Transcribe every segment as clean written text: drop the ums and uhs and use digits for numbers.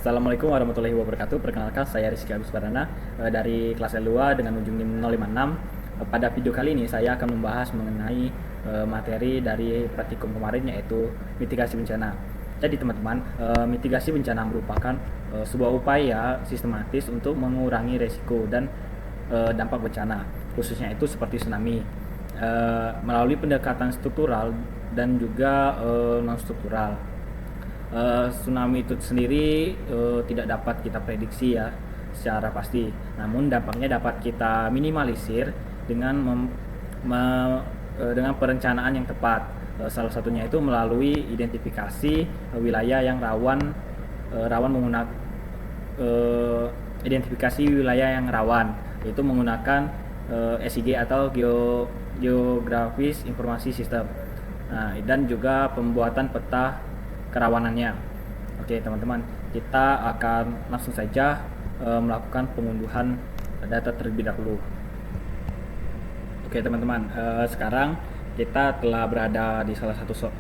Assalamualaikum warahmatullahi wabarakatuh. Perkenalkan, saya Rizky Agus Pardana dari kelas L2 dengan ujung NIM 056. Pada video kali ini saya akan membahas mengenai materi dari praktikum kemarin, yaitu mitigasi bencana. Jadi teman-teman, mitigasi bencana merupakan sebuah upaya sistematis untuk mengurangi resiko dan dampak bencana, khususnya itu seperti tsunami, melalui pendekatan struktural dan juga non struktural. Tsunami itu sendiri tidak dapat kita prediksi ya secara pasti, namun dampaknya dapat kita minimalisir dengan dengan perencanaan yang tepat. Salah satunya itu melalui identifikasi wilayah yang rawan menggunakan identifikasi wilayah yang rawan, yaitu menggunakan SIG atau Geographic Informasi System. Nah, dan juga pembuatan peta kerawanannya. Oke teman-teman, kita akan langsung saja melakukan pengunduhan data terlebih dahulu. Oke teman-teman, sekarang kita telah berada di salah satu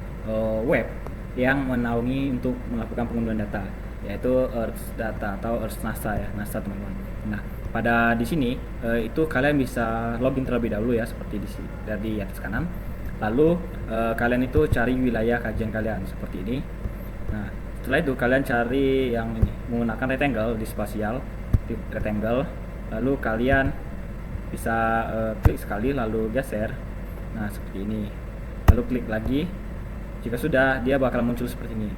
web yang menaungi untuk melakukan pengunduhan data, yaitu Earth Data atau Earth NASA ya, NASA teman-teman. Nah, pada di sini itu kalian bisa login terlebih dahulu ya, seperti di atas kanan. Lalu kalian itu cari wilayah kajian kalian seperti ini. Nah, setelah itu kalian cari yang ini menggunakan rectangle di spasial, klik rectangle, lalu kalian bisa klik sekali lalu geser. Nah, seperti ini. Lalu klik lagi. Jika sudah, dia bakal muncul seperti ini.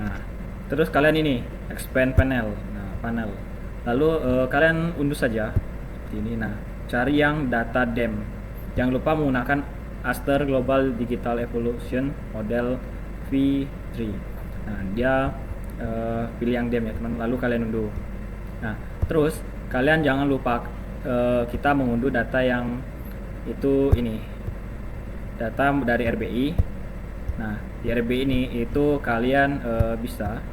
Nah, terus kalian ini expand panel. Nah, panel. Lalu kalian unduh saja seperti ini. Nah, cari yang data DEM. Jangan lupa menggunakan Aster Global Digital Evolution Model V3. Nah, dia pilih yang DEM ya teman, lalu kalian unduh. Nah, terus kalian jangan lupa kita mengunduh data yang itu ini, data dari RBI. Nah, di RBI ini itu kalian bisa,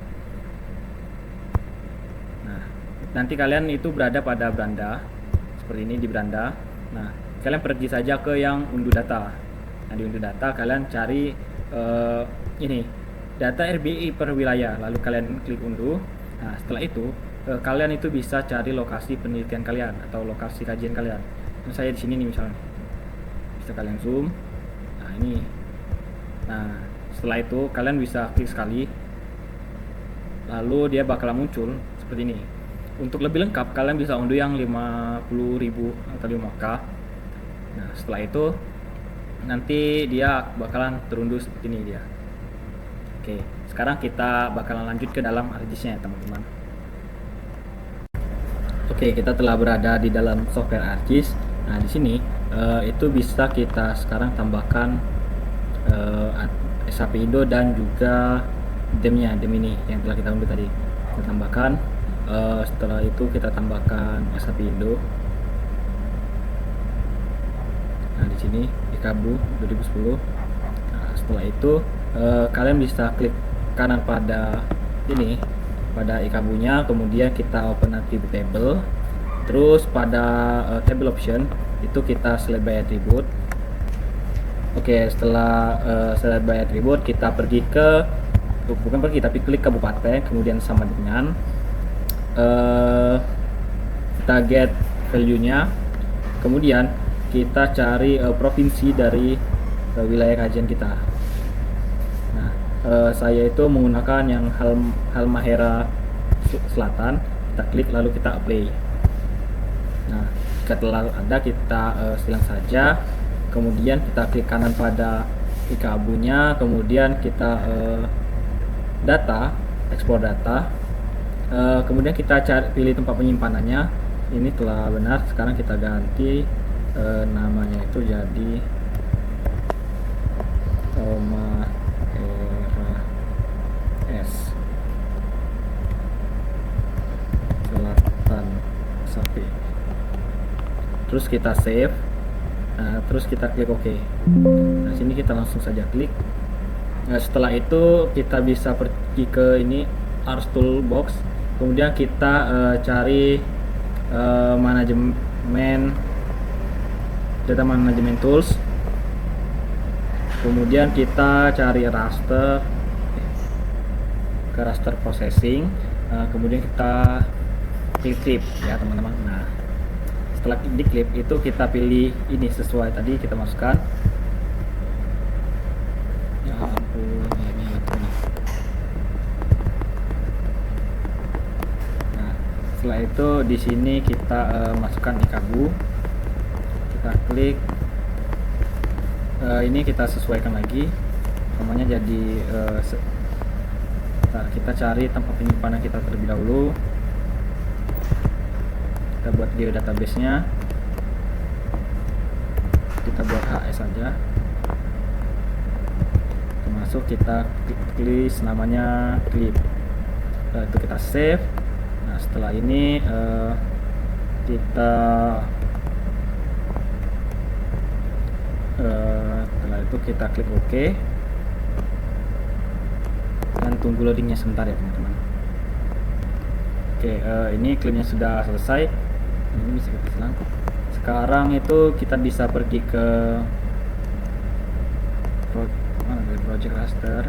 nah nanti kalian itu berada pada beranda seperti ini, di beranda. Nah, kalian pergi saja ke yang unduh data. Nah, di unduh data kalian cari ini data RBI per wilayah, lalu kalian klik unduh. Nah, setelah itu kalian itu bisa cari lokasi penelitian kalian atau lokasi kajian kalian. Nah, saya di sini nih misalnya, bisa kalian zoom. Nah, ini. Nah, setelah itu kalian bisa klik sekali, lalu dia bakal muncul seperti ini. Untuk lebih lengkap kalian bisa unduh yang 50.000 atau 5K. Nah, setelah itu nanti dia bakalan terunduh seperti ini dia. Oke, sekarang kita bakalan lanjut ke dalam ArcGIS-nya ya teman-teman. Oke, kita telah berada di dalam software ArcGIS. Nah, di sini itu bisa kita sekarang tambahkan SAP Indo dan juga DEM-nya, DEM ini yang telah kita unduh tadi. Kita tambahkan. Setelah itu kita tambahkan SAP Indo. Nah, di sini IKABU 2010. Nah, setelah itu kalian bisa klik kanan pada ini, pada IKABU-nya, kemudian kita open attribute table. Terus pada table option itu kita select by attribute. Oke, setelah select by attribute kita pergi ke, bukan pergi tapi klik kabupaten, kemudian sama dengan kita get value-nya, kemudian kita cari provinsi dari wilayah kajian kita. Nah, saya itu menggunakan yang Halmahera Selatan. Kita klik lalu kita apply. Nah, jika telah ada kita silang saja, kemudian kita klik kanan pada IKABU-nya, kemudian kita data, ekspor data, kemudian kita pilih tempat penyimpanannya. Ini telah benar, sekarang kita ganti namanya itu jadi S Selatan Sapi. Terus kita save. Nah, terus kita klik OK. Nah, sini kita langsung saja klik. Nah, setelah itu kita bisa pergi ke ini Ars Toolbox. Kemudian kita cari manajemen data management tools. Kemudian kita cari raster, ke raster processing. Kemudian kita klik clip ya teman-teman. Nah, setelah di clip itu kita pilih ini sesuai tadi, kita masukkan. Ya ampun, ini nih. Nah, setelah itu di sini kita masukkan iKagu, kita klik. Ini kita sesuaikan lagi namanya, jadi kita cari tempat penyimpanan kita terlebih dahulu. Kita buat geodatabase-nya, kita buat HS saja, termasuk kita klik namanya clip. Itu kita save. Nah, setelah ini kita setelah itu kita klik OK dan tunggu loadingnya sebentar ya teman-teman. Oke, ini klipnya sudah selesai. Ini bisa kita selang. Sekarang itu kita bisa pergi ke project raster.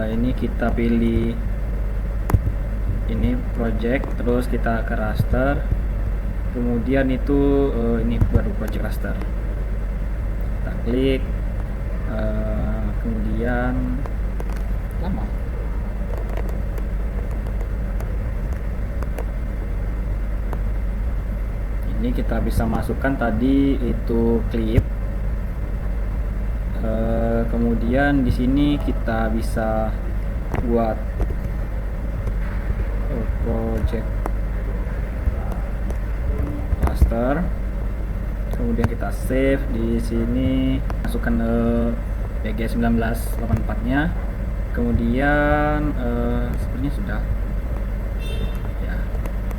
Ini kita pilih ini project, terus kita ke raster, kemudian itu ini baru project raster, kita klik, kemudian lama. Ini kita bisa masukkan tadi itu klip. Kemudian di sini kita bisa buat project raster, kemudian kita save di sini, masukkan PG1984-nya, kemudian sepertinya sudah ya,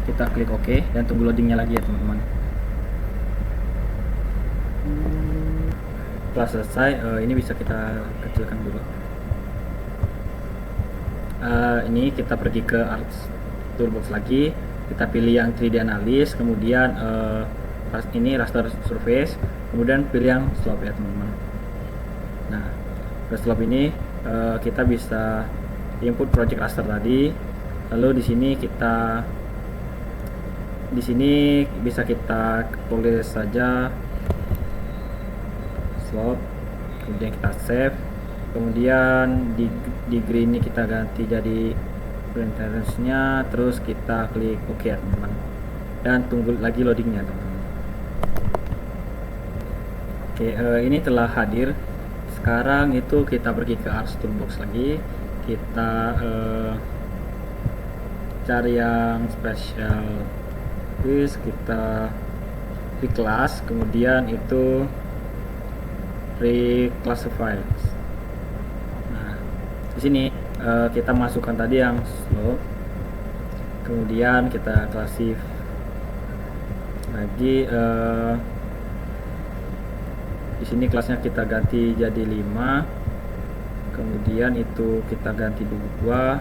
kita klik OK dan tunggu loadingnya lagi ya teman-teman. Setelah selesai, ini bisa kita kecilkan dulu. Ini kita pergi ke Art Toolbox lagi, kita pilih yang 3D Analysis, kemudian ini raster surface, kemudian pilih yang slope ya teman-teman. Nah, ke slope ini kita bisa input project raster tadi, lalu di sini bisa kita tulis saja slope, kemudian kita save, kemudian di green ini kita ganti jadi brightness nya, terus kita klik OK ya teman-teman, dan tunggu lagi loadingnya teman-teman. Oke, ini telah hadir. Sekarang itu kita pergi ke Art Toolbox lagi, kita cari yang special list, kita klik class, kemudian itu reclassify. Nah, di sini kita masukkan tadi yang slope, kemudian kita klasif lagi. Di sini kelasnya kita ganti jadi 5, kemudian itu kita ganti 2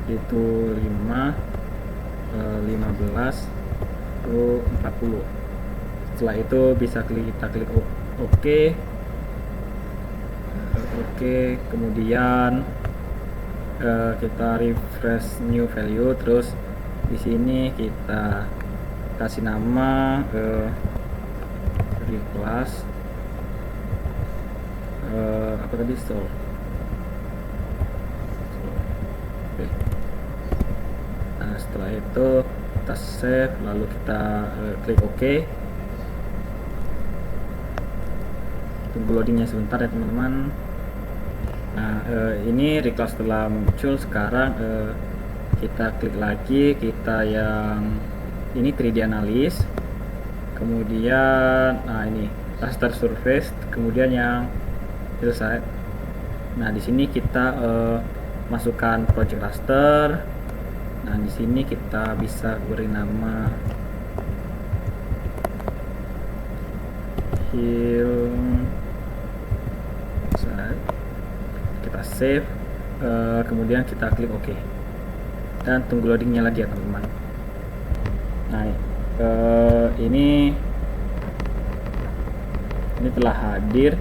itu 5, 15, 40. Setelah itu bisa kita klik OK. Kemudian kita refresh new value, terus di sini kita kasih nama class apa tadi, so nah, setelah itu kita save, lalu kita klik OK. Tunggu loadingnya sebentar ya teman-teman. Nah, ini reclass telah muncul. Sekarang kita klik lagi, kita yang ini 3D Analysis, kemudian nah ini raster surface, kemudian yang hillside. Nah, di sini kita masukkan project raster. Nah, di sini kita bisa beri nama hill save, kemudian kita klik OK dan tunggu loadingnya lagi ya teman-teman. Nah ini telah hadir.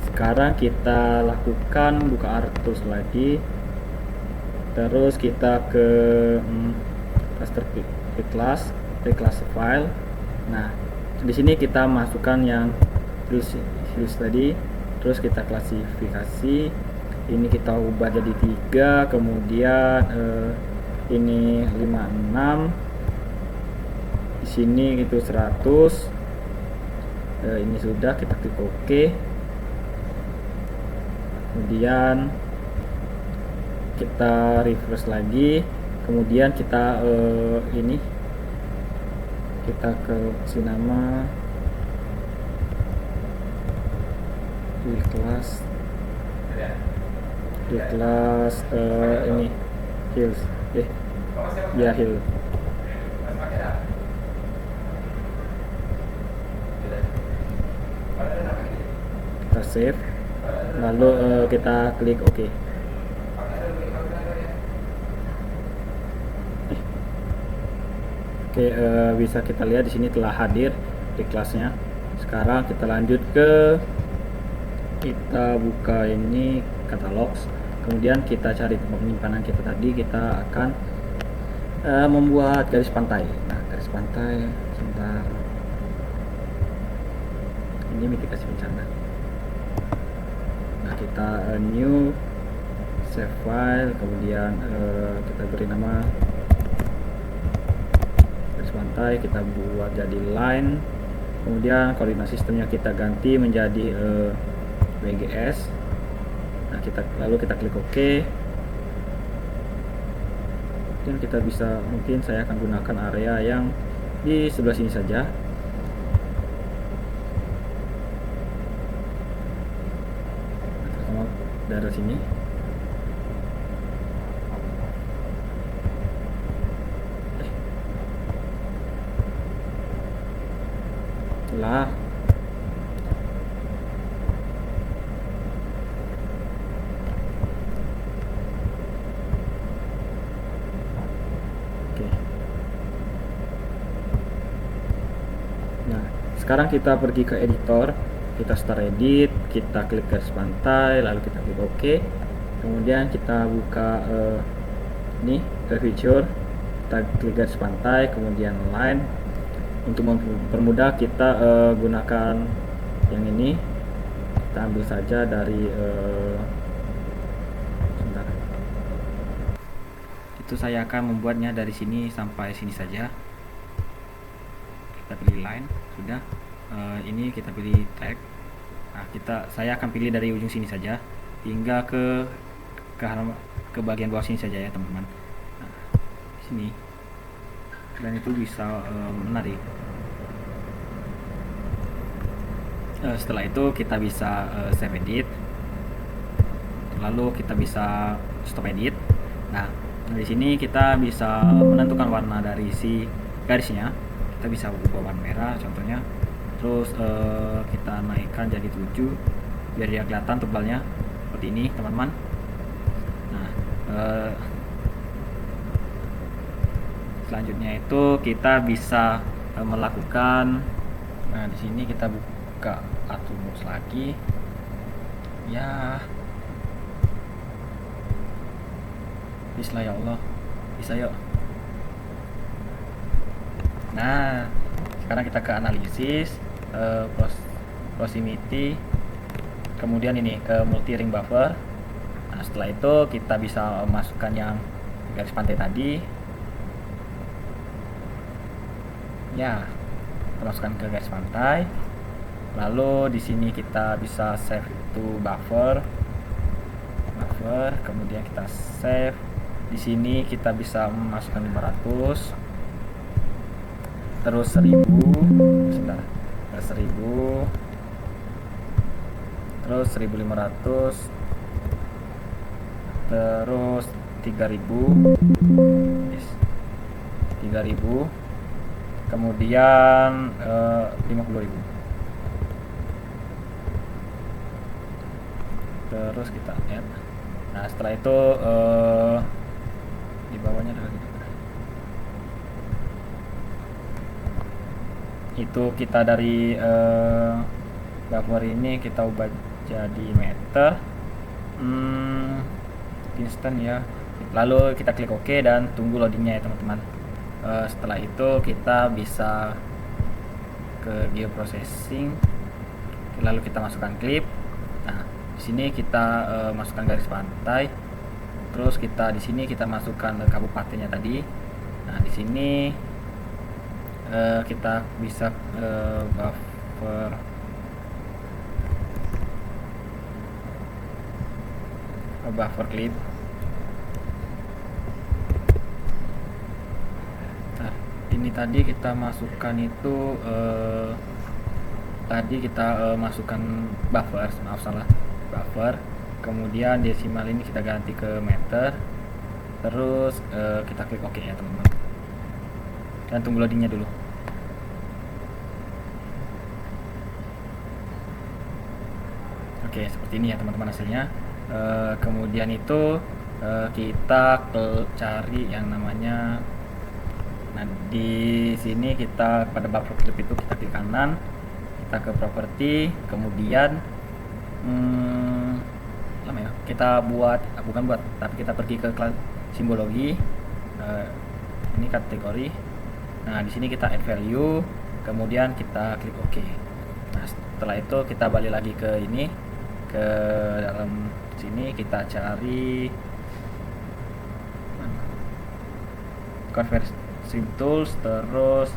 Sekarang kita lakukan buka Artus lagi, terus kita ke raster class, class file. Nah di sini kita masukkan yang fields tadi, terus kita klasifikasi. Ini kita ubah jadi 3, kemudian ini 56, di sini itu 100. Ini sudah, kita klik OK, kemudian kita refresh lagi, kemudian kita ini kita kasih nama di kelas ini hills ya hill. Kita save, lalu kita klik OK. Oke, bisa kita lihat di sini telah hadir di kelasnya. Sekarang kita lanjut ke, kita buka ini catalogs, kemudian kita cari tempat penyimpanan kita tadi. Kita akan membuat garis pantai. Nah, garis pantai sebentar, ini mitigasi bencana. Nah, kita new save file, kemudian kita beri nama garis pantai, kita buat jadi line, kemudian koordinat sistemnya kita ganti menjadi WGS. Nah, lalu kita klik OK. Dan kita bisa, mungkin saya akan gunakan area yang di sebelah sini saja. Dari sini lah. Oke. Nah, sekarang kita pergi ke editor, kita start edit, kita klik garis pantai, lalu kita klik OK, kemudian kita buka ini feature, kita klik garis pantai, kemudian line. Untuk mempermudah kita gunakan yang ini, kita ambil saja dari sebentar. Itu saya akan membuatnya dari sini sampai sini saja. Kita pilih line, sudah. Ini kita pilih tag. Nah, saya akan pilih dari ujung sini saja hingga ke bagian bawah sini saja ya teman-teman. Nah, sini, dan itu bisa menarik. Setelah itu kita bisa save edit, lalu kita bisa stop edit. Nah, di sini kita bisa menentukan warna dari si garisnya. Kita bisa ubah warna merah contohnya, terus kita naikkan jadi 7 biar dia kelihatan tebalnya seperti ini teman-teman. Nah, selanjutnya itu kita bisa melakukan, nah di sini kita buka Atomos lagi ya. Bismillah ya Allah, bisa yuk. Nah, sekarang kita ke analisis, proximity, kemudian ini ke multi ring buffer. Nah, setelah itu kita bisa masukkan yang garis pantai tadi ya, kita masukkan ke garis pantai. Lalu di sini kita bisa save to buffer, kemudian kita save. Di sini kita bisa memasukkan 500, terus 1000, sebentar, 1000, terus 1500, terus 3000, 3000, kemudian 50.000. Terus kita add. Nah setelah itu di bawahnya ada lagi. Itu kita dari buffer ini kita ubah jadi meter, instant ya. Lalu kita klik OK dan tunggu loadingnya ya teman-teman. Setelah itu kita bisa ke geoprocessing, lalu kita masukkan klip. Nah di sini kita masukkan garis pantai, terus kita di sini kita masukkan kabupatennya tadi. Nah di sini kita bisa buffer clip. Nah, ini tadi kita masukkan itu tadi kita masukkan buffer, maaf salah, buffer. Kemudian desimal ini kita ganti ke meter. Terus kita klik OK ya teman-teman. Dan tunggu loadingnya dulu. Oke, seperti ini ya teman-teman hasilnya. Kemudian itu kita cari yang namanya, nah di sini kita pada buffer clip itu kita klik kanan, kita ke properti, kemudian kita tapi kita pergi ke kelas simbologi, ini kategori. Nah di sini kita add value, kemudian kita klik OK. Nah setelah itu kita balik lagi ke ini, ke dalam sini kita cari conversion tools, terus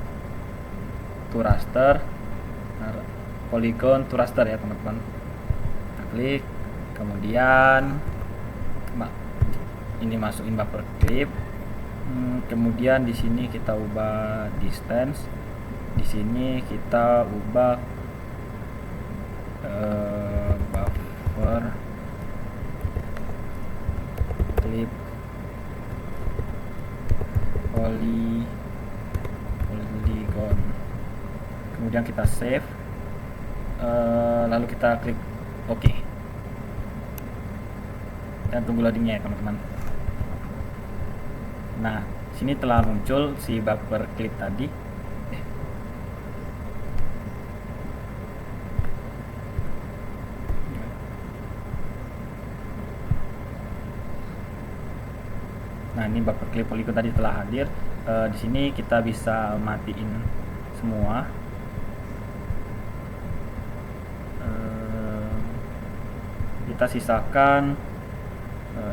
to raster, polygon to raster ya teman-teman. Kita klik, kemudian ini masukin buffer clip. Kemudian di sini kita ubah distance, di sini kita ubah buffer clip polygon, kemudian kita save, lalu kita klik OK dan tunggu loadingnya ya teman-teman. Nah sini telah muncul si buffer clip tadi. Nah ini buffer clip polygon tadi telah hadir. Di sini kita bisa matiin semua. Kita sisakan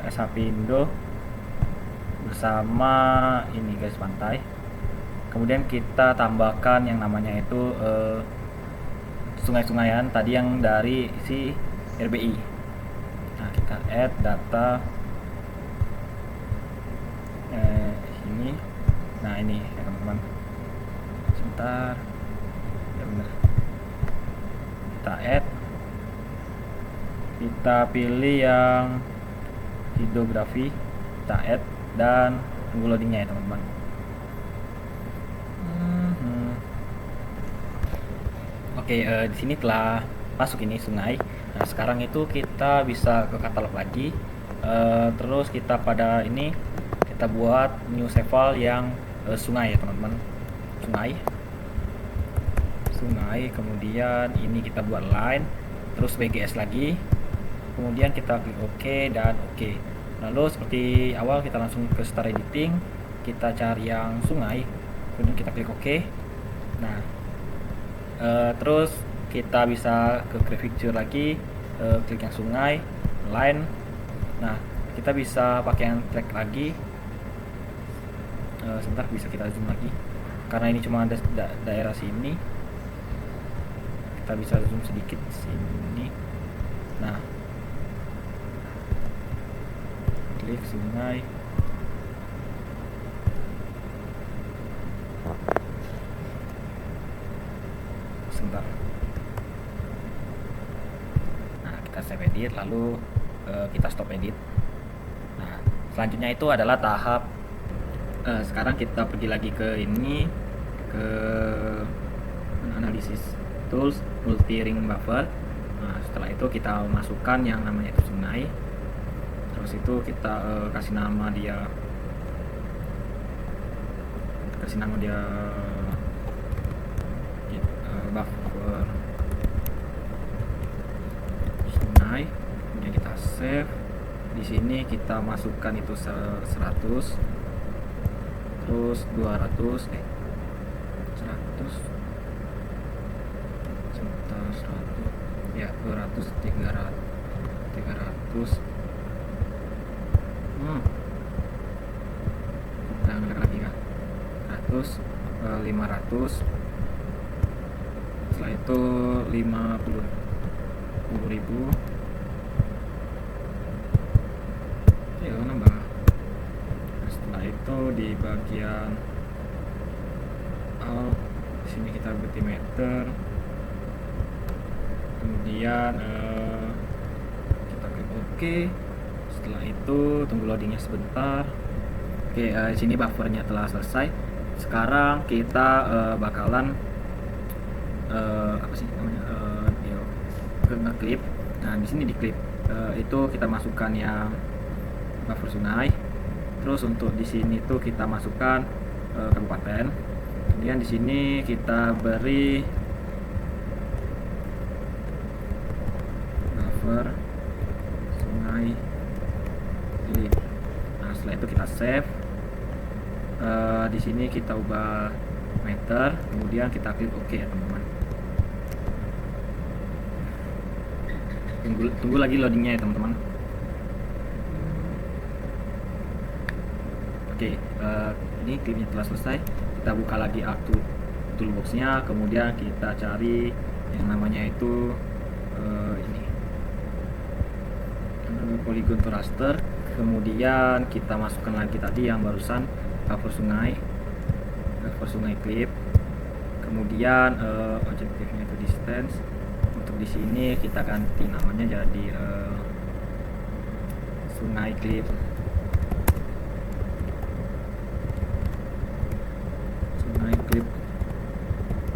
SHP Indo bersama ini guys pantai. Kemudian kita tambahkan yang namanya itu sungai-sungaian tadi yang dari si RBI. Nah kita add data ini. Nah ini ya teman-teman, sebentar ya, benar, kita add, kita pilih yang hidrografi, kita add dan tunggu loadingnya ya teman-teman. Oke, di sini telah masuk ini sungai. Nah sekarang itu kita bisa ke katalog lagi, terus kita pada ini kita buat new save file yang sungai ya teman-teman, sungai, kemudian ini kita buat line, terus BGS lagi, kemudian kita klik OK dan OK. Lalu seperti awal kita langsung ke start editing, kita cari yang sungai, kemudian kita klik OK. Nah terus kita bisa ke prefixture lagi, klik yang sungai, line. Nah kita bisa pakai yang track lagi. Sebentar, bisa kita zoom lagi karena ini cuma ada daerah sini, kita bisa zoom sedikit sini. Nah klik sungai, sebentar. Nah kita save edit, lalu kita stop edit. Nah selanjutnya itu adalah tahap sekarang kita pergi lagi ke ini, ke analisis tools, multi ring buffer. Nah setelah itu kita masukkan yang namanya itu sungai, terus Habis itu kita kasih nama dia buffer sungai. Kemudian kita save. Di sini kita masukkan itu 100, terus 200, 100 sebentar, 100 ya, 200, 300 kita ngelek lagi kan, 100, 500, setelah itu 50.000 ya, nambah. Setelah itu di bagian sini kita berarti meter, kemudian kita klik OK. Setelah itu tunggu loadingnya sebentar. Oke, sini buffernya telah selesai. Sekarang kita bakalan apa sih namanya, ngeklip. Nah, di sini di klip itu kita masukkan yang buffer sungai. Terus untuk di sini tuh kita masukkan kabupaten. Kemudian di sini kita beri buffer sungai klip. Nah, setelah itu kita save. Di sini kita ubah meter, kemudian kita klik OK ya teman-teman. Tunggu lagi loadingnya ya teman-teman. Oke, ini klipnya telah selesai. Kita buka lagi Arc Toolbox-nya, kemudian kita cari yang namanya itu ini polygon to raster. Kemudian kita masukkan lagi tadi yang barusan buffer sungai clip. Kemudian objektifnya itu distance. Untuk di sini kita ganti namanya jadi sungai clip.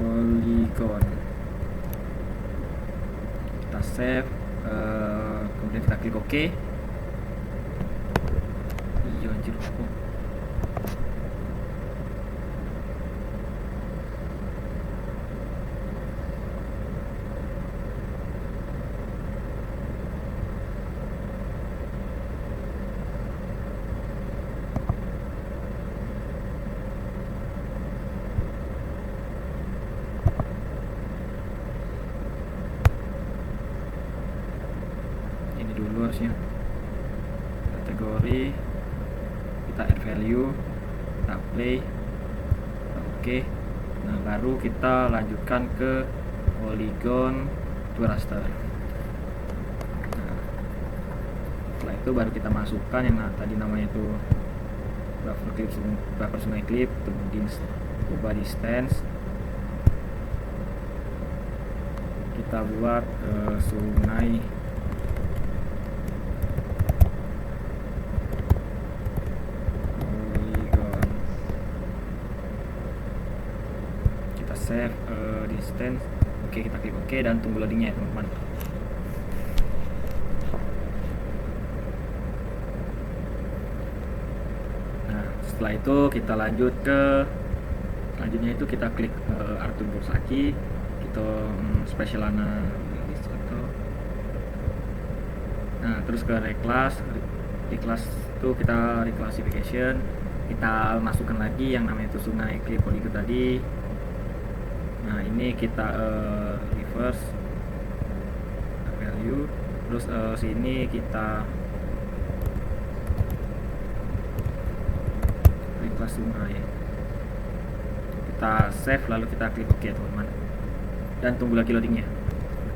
Polygon. Kita save, kemudian kita klik OK. Iya anjir, dulu harusnya kategori, kita add value, kita play, oke. Nah, baru kita lanjutkan ke polygon to raster. Nah, setelah itu baru kita masukkan yang tadi namanya itu buffer sungai clip, kemudian ubah distance, kita buat sungai save, distance. Oke, kita klik OK dan tunggu loadingnya ya teman-teman. Nah, setelah itu kita lanjut ke selanjutnya itu kita klik Arc Toolbox lagi, kita special analysis atau nah, terus ke reclass itu kita reclassification, kita masukkan lagi yang namanya itu sungai clip polygon tadi. Nah, ini kita reverse value, terus sini kita replace sungai, kita save lalu kita klik OK teman-teman dan tunggu lagi loadingnya.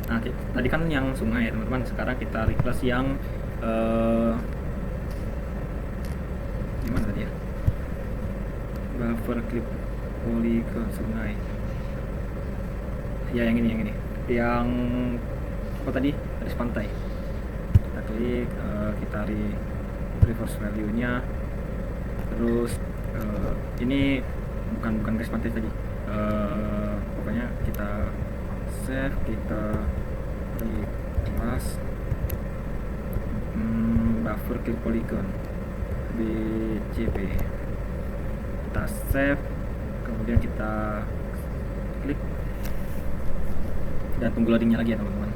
Nah, tadi kan yang sungai ya teman-teman, sekarang kita replace yang gimana tadi ya, buffer clip polygon sungai ya, yang ini yang apa tadi, garis pantai. Kita klik, kita reverse value nya, terus ini bukan garis pantai tadi, pokoknya kita save, kita replace cover clear polygon BCP, kita save, kemudian kita klik dan tunggu loadingnya lagi ya teman-teman.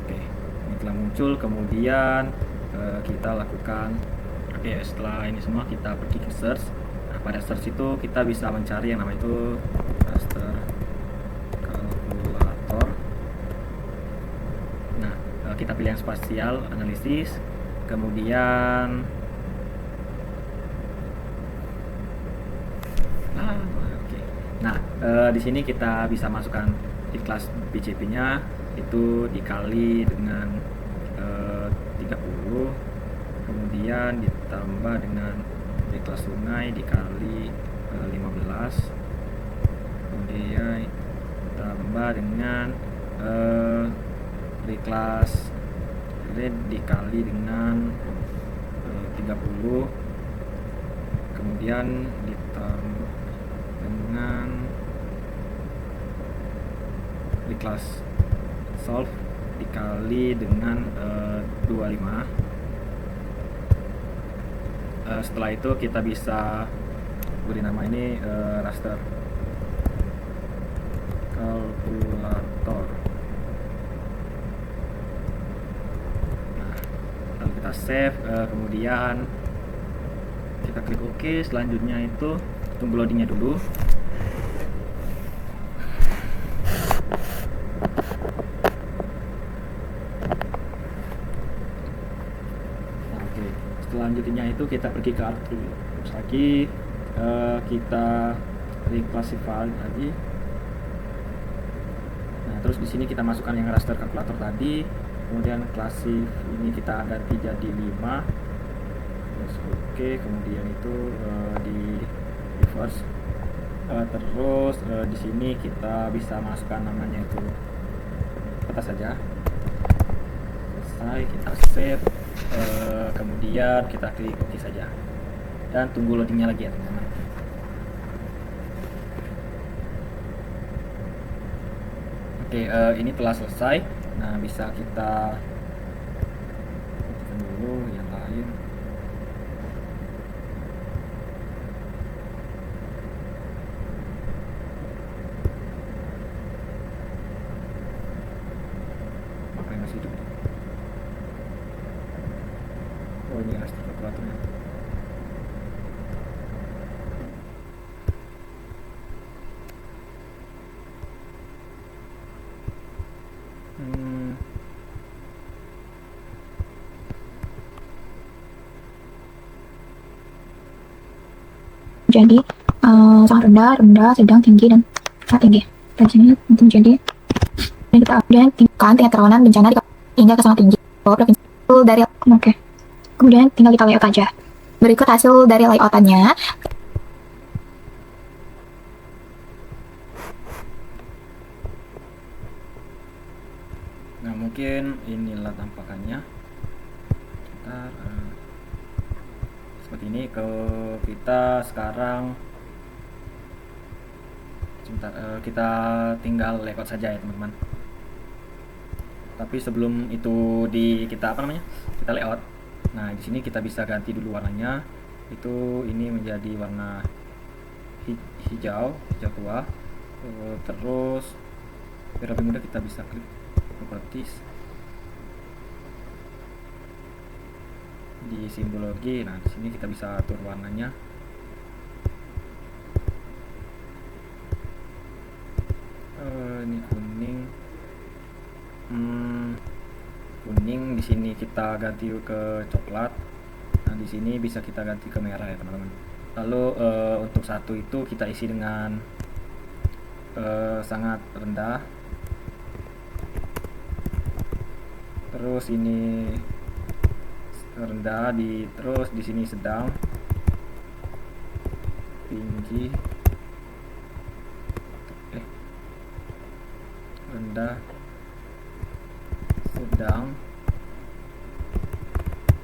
Oke, ini telah muncul, kemudian kita lakukan setelah ini semua kita pergi ke search. Nah, pada search itu kita bisa mencari yang namanya itu raster kalkulator. Nah, kita pilih yang spasial analisis, kemudian di sini kita bisa masukkan di kelas BCP-nya itu dikali dengan 30, kemudian ditambah dengan di kelas sungai dikali 15, kemudian ditambah dengan di kelas red dikali dengan 30, kemudian ditambah dengan di kelas solve dikali dengan 25. Setelah itu kita bisa beri nama ini raster kalkulator. Nah, lalu kita save, kemudian kita klik OK. Selanjutnya itu tunggu loadingnya dulu. Selanjutnya itu kita pergi ke terus lagi, kita reclassify lagi. Nah, terus di sini kita masukkan yang raster kalkulator tadi, kemudian klasif ini kita ganti jadi 5, terus oke, kemudian itu di reverse, terus di sini kita bisa masukkan namanya itu apa saja. Selesai, kita save, kemudian kita klik OK saja dan tunggu loadingnya lagi ya teman-teman. Oke, ini telah selesai. Nah, bisa kita hentikan dulu yang lain. Apa yang masih hidup? Oh, ini raster kalkulatornya. Jadi sangat rendah, sedang, tinggi, dan sangat tinggi. Dan sini menjadi dan kita kemudian tingkatkan tingkat kerawanan bencana hingga ke sangat tinggi. Provinsi dari kemudian tinggal kita layout aja. Berikut hasil dari layoutannya. Nah, mungkin inilah tampakannya. Ntar, seperti ini. Kita sekarang kita tinggal layout saja ya teman-teman. Tapi sebelum itu kita layout. Nah, di sini kita bisa ganti dulu warnanya. Ini menjadi warna hijau tua. Terus biar lebih mudah kita bisa klik properties di simbologi. Nah, di sini kita bisa atur warnanya. Ini kuning. Di sini kita ganti ke coklat. Nah, di sini bisa kita ganti ke merah ya teman-teman. Lalu untuk satu itu kita isi dengan sangat rendah. Terus ini rendah, terus di sini sedang, tinggi, rendah, sedang,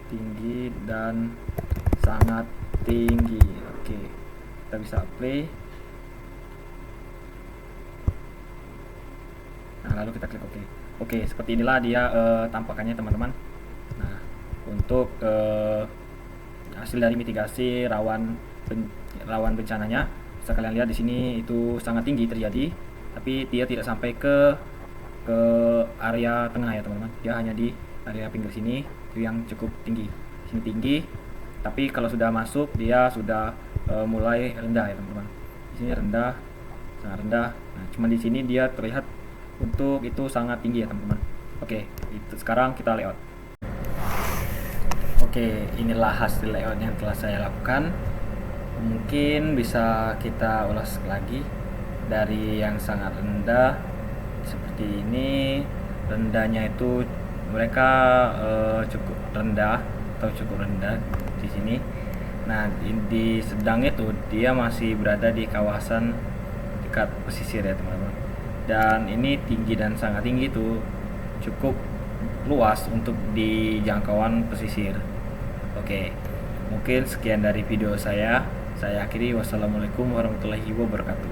tinggi, dan sangat tinggi. Oke, kita bisa play. Nah, lalu kita klik OK. Oke, seperti inilah dia tampakannya teman-teman. Nah, untuk hasil dari mitigasi rawan bencananya, bisa kalian lihat di sini itu sangat tinggi terjadi, tapi dia tidak sampai ke area tengah ya teman-teman. Dia hanya di area pinggir sini itu yang cukup tinggi. Sini tinggi, tapi kalau sudah masuk dia sudah mulai rendah ya teman-teman. Di sini rendah, sangat rendah. Nah, cuma di sini dia terlihat untuk itu sangat tinggi ya teman-teman. Oke, itu sekarang kita layout. Oke, inilah hasil layout yang telah saya lakukan. Mungkin bisa kita ulas lagi dari yang sangat rendah seperti ini. Rendahnya itu mereka cukup rendah atau cukup rendah di sini. Nah, di sedang itu dia masih berada di kawasan dekat pesisir ya teman-teman. Dan ini tinggi dan sangat tinggi itu cukup luas untuk di jangkauan pesisir. Oke, mungkin sekian dari video saya. Saya akhiri. Wassalamualaikum warahmatullahi wabarakatuh.